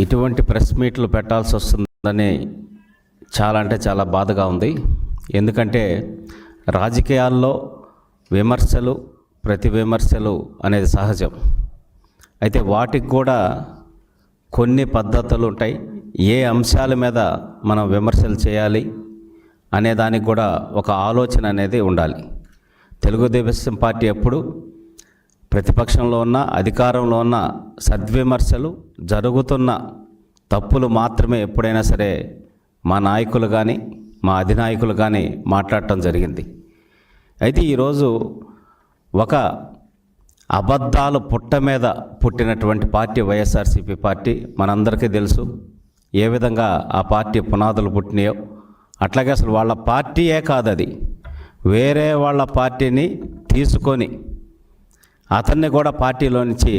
ఇటువంటి ప్రెస్ మీట్లు పెట్టాల్సి వస్తుందని చాలా అంటే చాలా బాధగా ఉంది. ఎందుకంటే రాజకీయాల్లో విమర్శలు, ప్రతి విమర్శలు అనేది సహజం. అయితే వాటికి కూడా కొన్ని పద్ధతులు ఉంటాయి. ఏ అంశాల మీద మనం విమర్శలు చేయాలి అనే దానికి కూడా ఒక ఆలోచన అనేది ఉండాలి. తెలుగుదేశం పార్టీ ఎప్పుడు ప్రతిపక్షంలో ఉన్న, అధికారంలో ఉన్న సద్విమర్శలు, జరుగుతున్న తప్పులు మాత్రమే ఎప్పుడైనా సరే మా నాయకులు కానీ మా అధినాయకులు కానీ మాట్లాడటం జరిగింది. అయితే ఈరోజు ఒక అబద్ధాలు పుట్ట మీద పుట్టినటువంటి పార్టీ వైఎస్ఆర్సీపీ పార్టీ. మనందరికీ తెలుసు ఏ విధంగా ఆ పార్టీ పునాదులు పుట్టినాయో. అట్లాగే అసలు వాళ్ళ పార్టీయే కాదు, అది వేరే వాళ్ళ పార్టీని తీసుకొని అతన్ని కూడా పార్టీలో నుంచి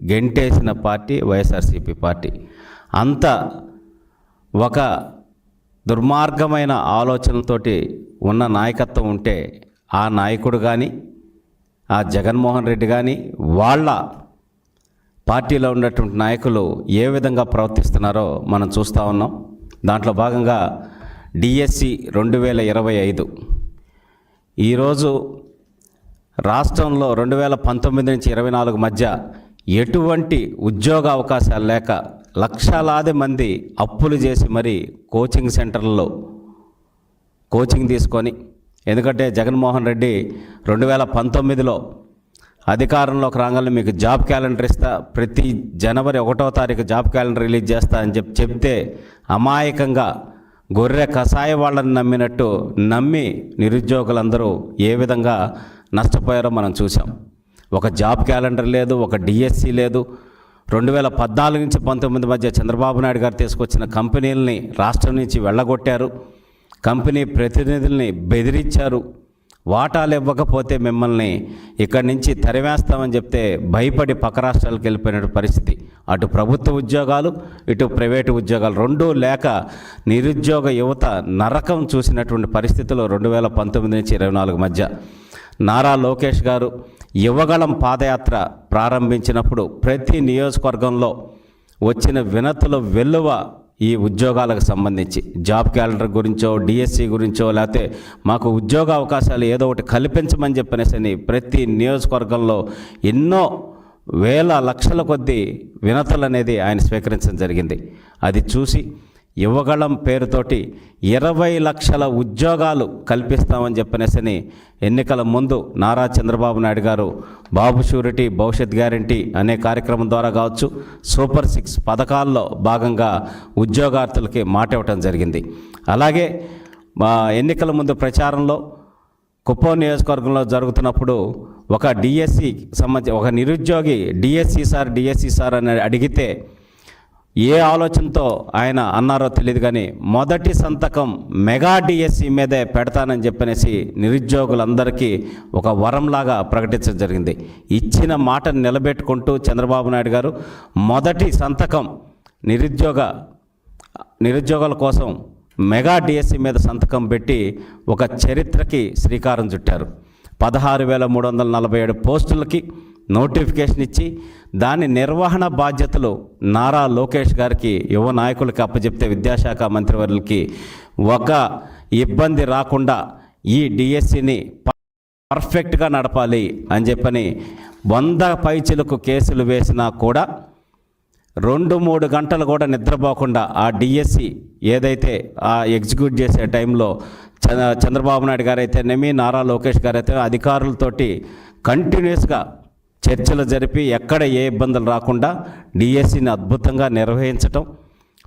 గెంటేసిన పార్టీ వైఎస్ఆర్సీపీ పార్టీ. అంత ఒక దుర్మార్గమైన ఆలోచనలతోటి ఉన్న నాయకత్వం ఉంటే ఆ నాయకుడు కానీ, ఆ జగన్మోహన్ రెడ్డి కానీ, వాళ్ళ పార్టీలో ఉన్నటువంటి నాయకులు ఏ విధంగా ప్రవర్తిస్తున్నారో మనం చూస్తూ ఉన్నాం. దాంట్లో భాగంగా డిఎస్సి 2025 ఈరోజు రాష్ట్రంలో 2019 నుంచి 24 మధ్య ఎటువంటి ఉద్యోగ అవకాశాలు లేక లక్షలాది మంది అప్పులు చేసి మరి కోచింగ్ సెంటర్లలో కోచింగ్ తీసుకొని, ఎందుకంటే జగన్మోహన్ రెడ్డి 2019లో అధికారంలోకి రాగానే మీకు జాబ్ క్యాలెండర్ ఇస్తా, ప్రతి జనవరి 1వ తారీఖు జాబ్ క్యాలెండర్ రిలీజ్ చేస్తా అని చెప్తే అమాయకంగా గొర్రె కషాయ వాళ్ళని నమ్మినట్టు నమ్మి నిరుద్యోగులందరూ ఏ విధంగా నష్టపోయారో మనం చూసాం. ఒక జాబ్ క్యాలెండర్ లేదు, ఒక డిఎస్సి లేదు. 2014 నుంచి 19 మధ్య చంద్రబాబు నాయుడు గారు తీసుకొచ్చిన కంపెనీలని రాష్ట్రం నుంచి వెళ్ళగొట్టారు. కంపెనీ ప్రతినిధుల్ని బెదిరించారు. వాటాలు ఇవ్వకపోతే మిమ్మల్ని ఇక్కడి నుంచి తరివేస్తామని చెప్తే భయపడి పక్క రాష్ట్రాలకు వెళ్ళిపోయిన పరిస్థితి. అటు ప్రభుత్వ ఉద్యోగాలు, ఇటు ప్రైవేటు ఉద్యోగాలు రెండూ లేక నిరుద్యోగ యువత నరకం చూసినటువంటి పరిస్థితుల్లో 2019 నుంచి 24 మధ్య నారా లోకేష్ గారు యువగళం పాదయాత్ర ప్రారంభించినప్పుడు ప్రతి నియోజకవర్గంలో వచ్చిన వినతుల వెల్లువ ఈ ఉద్యోగాలకు సంబంధించి జాబ్ క్యాలెండర్ గురించో, డిఎస్సి గురించో, లేకపోతే మాకు ఉద్యోగ అవకాశాలు ఏదో ఒకటి కల్పించమని చెప్పనేసి ప్రతి నియోజకవర్గంలో ఎన్నో వేల లక్షల కొద్దీ వినతులు అనేది ఆయన స్వీకరించడం జరిగింది. అది చూసి యువగళం పేరుతోటి 20 లక్షల ఉద్యోగాలు కల్పిస్తామని చెప్పనేసి ఎన్నికల ముందు నారా చంద్రబాబు నాయుడు గారు బాబు షూరిటీ భవిష్యత్ గ్యారంటీ అనే కార్యక్రమం ద్వారా కావచ్చు, సూపర్ 6 పథకాల్లో భాగంగా ఉద్యోగార్థులకి మాట ఇవ్వటం జరిగింది. అలాగే ఎన్నికల ముందు ప్రచారంలో కుప్పం నియోజకవర్గంలో జరుగుతున్నప్పుడు ఒక డిఎస్సి సంబంధించి ఒక నిరుద్యోగి డిఎస్సి సార్ అని అడిగితే ఏ ఆలోచనతో ఆయన అన్నారో తెలియదు కానీ మొదటి సంతకం మెగా డిఎస్సి మీదే పెడతానని చెప్పనేసి నిరుద్యోగులందరికీ ఒక వరంలాగా ప్రకటించడం జరిగింది. ఇచ్చిన మాటను నిలబెట్టుకుంటూ చంద్రబాబు నాయుడు గారు మొదటి సంతకం నిరుద్యోగుల కోసం మెగా డిఎస్సి మీద సంతకం పెట్టి ఒక చరిత్రకి శ్రీకారం చుట్టారు. 16,347 పోస్టులకి నోటిఫికేషన్ ఇచ్చి దాని నిర్వహణ బాధ్యతలు నారా లోకేష్ గారికి, యువ నాయకులకి అప్పచెప్తే విద్యాశాఖ మంత్రివర్యులకి ఒక ఇబ్బంది రాకుండా ఈ డిఎస్సిని పర్ఫెక్ట్గా నడపాలి అని చెప్పని 100 పైచిలకు కేసులు వేసినా కూడా 2-3 గంటలు కూడా నిద్రపోకుండా ఆ డిఎస్సి ఏదైతే ఆ ఎగ్జిక్యూట్ చేసే టైంలో చంద్రబాబు నాయుడు గారు అయితేనేమి, నారా లోకేష్ గారు అయితే అధికారులతోటి కంటిన్యూస్గా చర్చలు జరిపి ఎక్కడ ఏ ఇబ్బందులు రాకుండా డిఎస్సిని అద్భుతంగా నిర్వహించటం,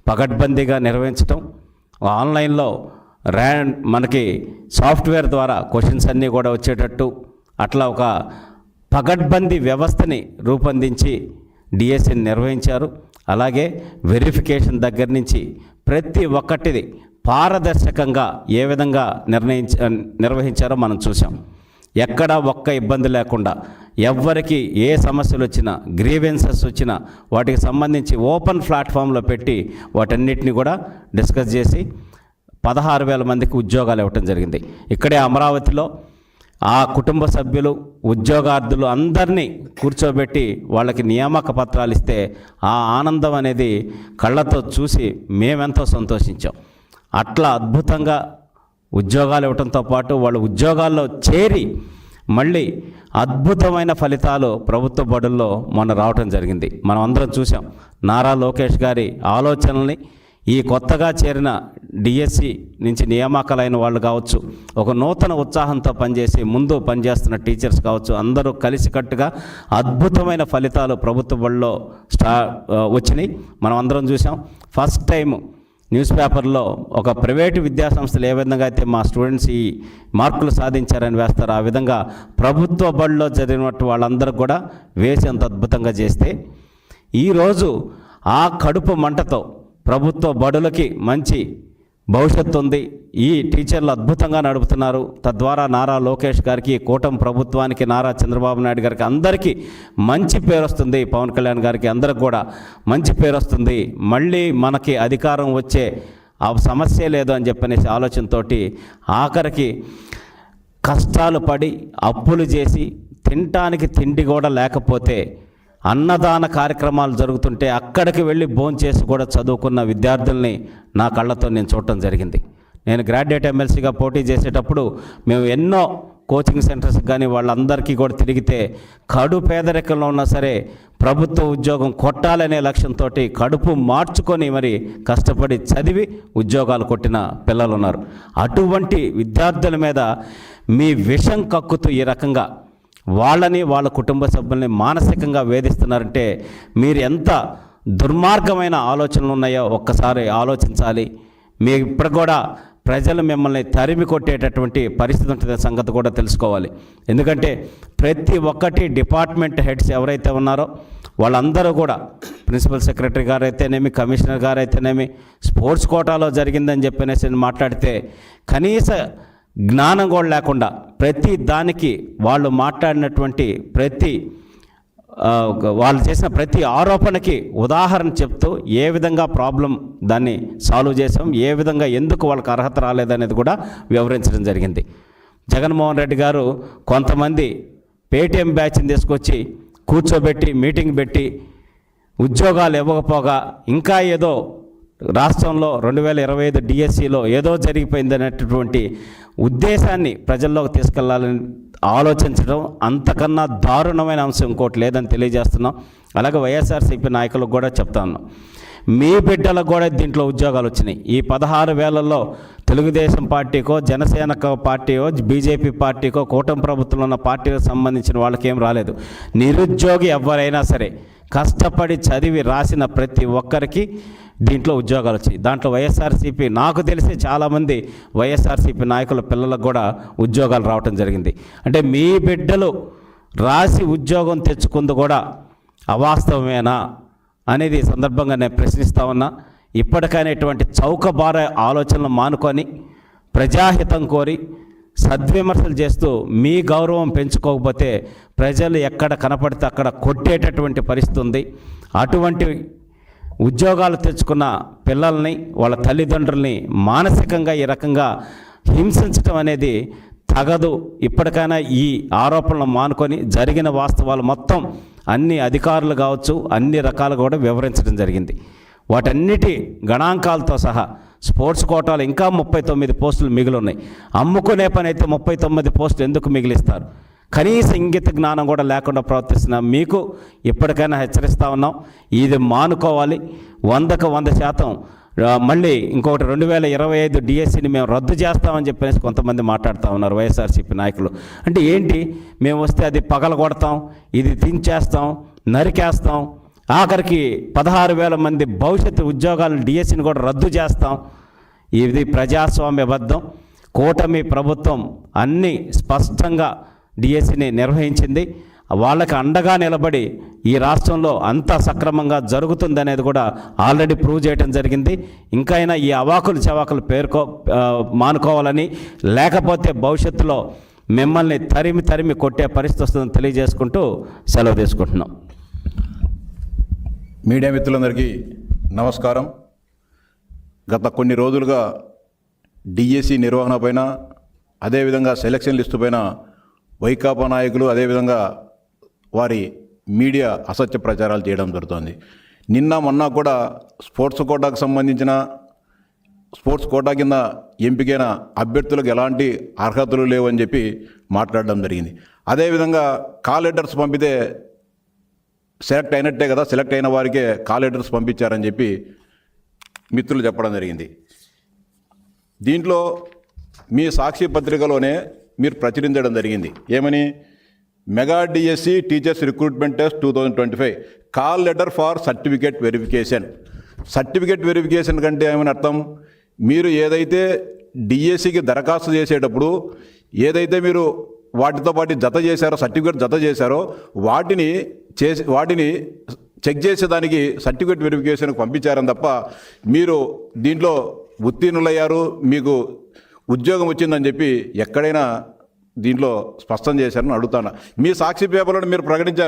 పకడ్బందీగా నిర్వహించటం, ఆన్లైన్లో మనకి సాఫ్ట్వేర్ ద్వారా క్వశ్చన్స్ అన్నీ కూడా వచ్చేటట్టు అట్లా ఒక పకడ్బందీ వ్యవస్థని రూపొందించి డిఎస్సిని నిర్వహించారు. అలాగే వెరిఫికేషన్ దగ్గర నుంచి ప్రతి ఒక్కటిది పారదర్శకంగా ఏ విధంగా నిర్వహించారో మనం చూసాం. ఎక్కడా ఒక్క ఇబ్బంది లేకుండా ఎవ్వరికి ఏ సమస్యలు వచ్చినా, గ్రీవెన్సెస్ వచ్చినా వాటికి సంబంధించి ఓపెన్ ప్లాట్ఫామ్లో పెట్టి వాటన్నిటిని కూడా డిస్కస్ చేసి 16,000 మందికి ఉద్యోగాలు ఇవ్వటం జరిగింది. ఇక్కడే అమరావతిలో ఆ కుటుంబ సభ్యులు, ఉద్యోగార్థులు అందరినీ కూర్చోబెట్టి వాళ్ళకి నియామక పత్రాలు ఇస్తే ఆ ఆనందం అనేది కళ్ళతో చూసి మేమెంతో సంతోషించాం. అట్లా అద్భుతంగా ఉద్యోగాలు ఇవ్వడంతో పాటు వాళ్ళు ఉద్యోగాల్లో చేరి మళ్ళీ అద్భుతమైన ఫలితాలు ప్రభుత్వ బడుల్లో మొన్న రావటం జరిగింది. మనం అందరం చూసాం. నారా లోకేష్ గారి ఆలోచనల్ని ఈ కొత్తగా చేరిన డిఎస్సి నుంచి నియామకాలైన వాళ్ళు కావచ్చు, ఒక నూతన ఉత్సాహంతో పనిచేసి ముందు పనిచేస్తున్న టీచర్స్ కావచ్చు, అందరూ కలిసికట్టుగా అద్భుతమైన ఫలితాలు ప్రభుత్వ బడిలో వచ్చినాయి. మనం అందరం చూసాం. ఫస్ట్ టైం న్యూస్ పేపర్లో ఒక ప్రైవేటు విద్యాసంస్థలు ఏ విధంగా అయితే మా స్టూడెంట్స్ ఈ మార్కులు సాధించారని వేస్తారో ఆ విధంగా ప్రభుత్వ బడిలో జరిగినట్టు వాళ్ళందరూ కూడా వేసి అంత అద్భుతంగా చేస్తే ఈరోజు ఆ కడుపు మంటతో ప్రభుత్వ బడులకి మంచి భవిష్యత్తు ఉంది, ఈ టీచర్లు అద్భుతంగా నడుపుతున్నారు, తద్వారా నారా లోకేష్ గారికి, కూటమి ప్రభుత్వానికి, నారా చంద్రబాబు నాయుడు గారికి అందరికీ మంచి పేరు వస్తుంది, పవన్ కళ్యాణ్ గారికి అందరికి కూడా మంచి పేరు వస్తుంది, మళ్ళీ మనకి అధికారం వచ్చే ఆ సమస్య లేదు అని చెప్పనేసి ఆలోచనతోటి ఆఖరికి కష్టాలు పడి అప్పులు చేసి తినటానికి తిండి కూడా లేకపోతే అన్నదాన కార్యక్రమాలు జరుగుతుంటే అక్కడికి వెళ్ళి భోంచేసి కూడా చదువుకున్న విద్యార్థుల్ని నా కళ్ళతో నేను చూడటం జరిగింది. నేను గ్రాడ్యుయేట్ ఎమ్మెల్సీగా పోటీ చేసేటప్పుడు మేము ఎన్నో కోచింగ్ సెంటర్స్కి కానీ వాళ్ళందరికీ కూడా తిరిగితే కడు పేదరికంలో ఉన్నా సరే ప్రభుత్వ ఉద్యోగం కొట్టాలనే లక్ష్యంతో కడుపు మార్చుకొని మరి కష్టపడి చదివి ఉద్యోగాలు కొట్టిన పిల్లలు ఉన్నారు. అటువంటి విద్యార్థుల మీద మీ విషం కక్కుతూ ఈ రకంగా వాళ్ళని, వాళ్ళ కుటుంబ సభ్యుల్ని మానసికంగా వేధిస్తున్నారంటే మీరు ఎంత దుర్మార్గమైన ఆలోచనలు ఉన్నాయో ఒక్కసారి ఆలోచించాలి. మీ ఇప్పుడు కూడా ప్రజలు మిమ్మల్ని తరిమి కొట్టేటటువంటి పరిస్థితి ఉంటుంది సంగతి కూడా తెలుసుకోవాలి. ఎందుకంటే ప్రతి ఒక్కటి డిపార్ట్మెంట్ హెడ్స్ ఎవరైతే ఉన్నారో వాళ్ళందరూ కూడా ప్రిన్సిపల్ సెక్రటరీ గారు అయితేనేమి, కమిషనర్ గారు అయితేనేమి, స్పోర్ట్స్ కోటాలో జరిగిందని చెప్పనేసి మాట్లాడితే కనీస జ్ఞానం కూడా లేకుండా ప్రతి దానికి వాళ్ళు మాట్లాడినటువంటి వాళ్ళు చేసిన ప్రతి ఆరోపణకి ఉదాహరణ చెప్తూ ఏ విధంగా ప్రాబ్లం దాన్ని సాల్వ్ చేసాం, ఏ విధంగా ఎందుకు వాళ్ళకి అర్హత రాలేదనేది కూడా వివరించడం జరిగింది. జగన్మోహన్ రెడ్డి గారు కొంతమంది పేటీఎం బ్యాచ్ని తీసుకొచ్చి కూర్చోబెట్టి మీటింగ్ పెట్టి ఉద్యోగాలు ఇవ్వకపోగా ఇంకా ఏదో రాష్ట్రంలో 2025 డిఎస్సిలో ఏదో జరిగిపోయిందనేటటువంటి ఉద్దేశాన్ని ప్రజల్లోకి తీసుకెళ్లాలని ఆలోచించడం అంతకన్నా దారుణమైన అంశం ఇంకోటి లేదని తెలియజేస్తున్నాం. అలాగే వైఎస్ఆర్సీపీ నాయకులకు కూడా చెప్తా ఉన్నాం, మీ బిడ్డలకు కూడా దీంట్లో ఉద్యోగాలు వచ్చినాయి. ఈ 16,000లో తెలుగుదేశం పార్టీకో, జనసేన పార్టీయో, బీజేపీ పార్టీకో, కూటమి ప్రభుత్వంలో ఉన్న పార్టీలకు సంబంధించిన వాళ్ళకేం రాలేదు. నిరుద్యోగి ఎవరైనా సరే కష్టపడి చదివి రాసిన ప్రతి ఒక్కరికి దీంట్లో ఉద్యోగాలు వచ్చాయి. దాంట్లో వైఎస్ఆర్సీపీ నాకు తెలిసి చాలామంది వైఎస్ఆర్సీపీ నాయకుల పిల్లలకు కూడా ఉద్యోగాలు రావటం జరిగింది. అంటే మీ బిడ్డలు రాసి ఉద్యోగం తెచ్చుకుంది కూడా అవాస్తవమేనా అనేది ఈ సందర్భంగా నేను ప్రశ్నిస్తా ఉన్నా. ఇప్పటికైనా ఇటువంటి చౌకబార ఆలోచనలు మానుకొని ప్రజాహితం కోరి సద్విమర్శలు చేస్తూ మీ గౌరవం పెంచుకోకపోతే ప్రజలు ఎక్కడ కనపడితే అక్కడ కొట్టేటటువంటి పరిస్థితి ఉంది. అటువంటి ఉద్యోగాలు తెచ్చుకున్న పిల్లల్ని, వాళ్ళ తల్లిదండ్రుల్ని మానసికంగా ఈ రకంగా హింసించడం అనేది తగదు. ఇప్పటికైనా ఈ ఆరోపణలు మానుకొని జరిగిన వాస్తవాలు మొత్తం అన్ని అధికారులు కావచ్చు అన్ని రకాలు కూడా వివరించడం జరిగింది. వాటన్నిటి గణాంకాలతో సహా స్పోర్ట్స్ కోటాలు ఇంకా 39 పోస్టులు మిగిలి ఉన్నాయి. అమ్ముకునే పని అయితే 39 పోస్టులు ఎందుకు మిగిలిస్తారు? కనీస ఇంగిత జ్ఞానం కూడా లేకుండా ప్రవర్తిస్తున్న మీకు ఇప్పటికైనా హెచ్చరిస్తూ ఉన్నాం, ఇది మానుకోవాలి. 100కు 100% మళ్ళీ ఇంకొకటి 2025 డిఎస్సిని మేము రద్దు చేస్తామని చెప్పేసి కొంతమంది మాట్లాడుతూ ఉన్నారు వైఎస్ఆర్సీపీ నాయకులు. అంటే ఏంటి, మేము వస్తే అది పగలగొడతాం, ఇది తించేస్తాం, నరికేస్తాం, ఆఖరికి 16,000 మంది భవిష్యత్తు ఉద్యోగాలను డిఎస్సిని కూడా రద్దు చేస్తాం. ఇది ప్రజాస్వామ్యబద్ధం. కూటమి ప్రభుత్వం అన్నీ స్పష్టంగా డిఎస్సిని నిర్వహించింది. వాళ్ళకి అండగా నిలబడి ఈ రాష్ట్రంలో అంతా సక్రమంగా జరుగుతుందనేది కూడా ఆల్రెడీ ప్రూవ్ చేయడం జరిగింది. ఇంకైనా ఈ అవాకులు చవాకులు మానుకోవాలని, లేకపోతే భవిష్యత్తులో మిమ్మల్ని తరిమి కొట్టే పరిస్థితి వస్తుందని తెలియజేసుకుంటూ సెలవు తీసుకుంటున్నాం. మీడియా మిత్రులందరికీ నమస్కారం. గత కొన్ని రోజులుగా డిఎస్సి నిర్వహణ పైన, అదేవిధంగా సెలక్షన్ లిస్టు పైన వైకాపా నాయకులు అదేవిధంగా వారి మీడియా అసత్య ప్రచారాలు చేయడం జరుగుతోంది. నిన్న మొన్న కూడా స్పోర్ట్స్ కోటాకు సంబంధించిన స్పోర్ట్స్ కోటా కింద ఎంపికైన అభ్యర్థులకు ఎలాంటి అర్హతలు లేవని చెప్పి మాట్లాడడం జరిగింది. అదేవిధంగా కాల్ లెటర్స్ పంపితే సెలెక్ట్ అయినట్టే కదా, సెలెక్ట్ అయిన వారికే కాల్ లెటర్స్ పంపించారని చెప్పి మిత్రులు చెప్పడం జరిగింది. దీంట్లో మీ సాక్షి పత్రికలోనే మీరు ప్రచురించడం జరిగింది. ఏమని? Mega DSC teachers recruitment test 2025 call letter for certificate verification. Certificate verification కంటే ఏమని అర్థం? మీరు ఏదైతే డిఎస్సికి దరఖాస్తు చేసేటప్పుడు ఏదైతే మీరు వాటితో పాటు జత చేశారో, సర్టిఫికేట్ జత చేశారో వాటిని చెక్ చేసేదానికి సర్టిఫికేట్ వెరిఫికేషన్కి పంపించారని తప్ప మీరు దీంట్లో ఉత్తీర్ణులయ్యారు, మీకు ఉద్యోగం వచ్చిందని చెప్పి ఎక్కడైనా దీంట్లో స్పష్టం చేశారని అడుగుతాను. మీ సాక్షి పేపర్లో మీరు ప్రకటించారు.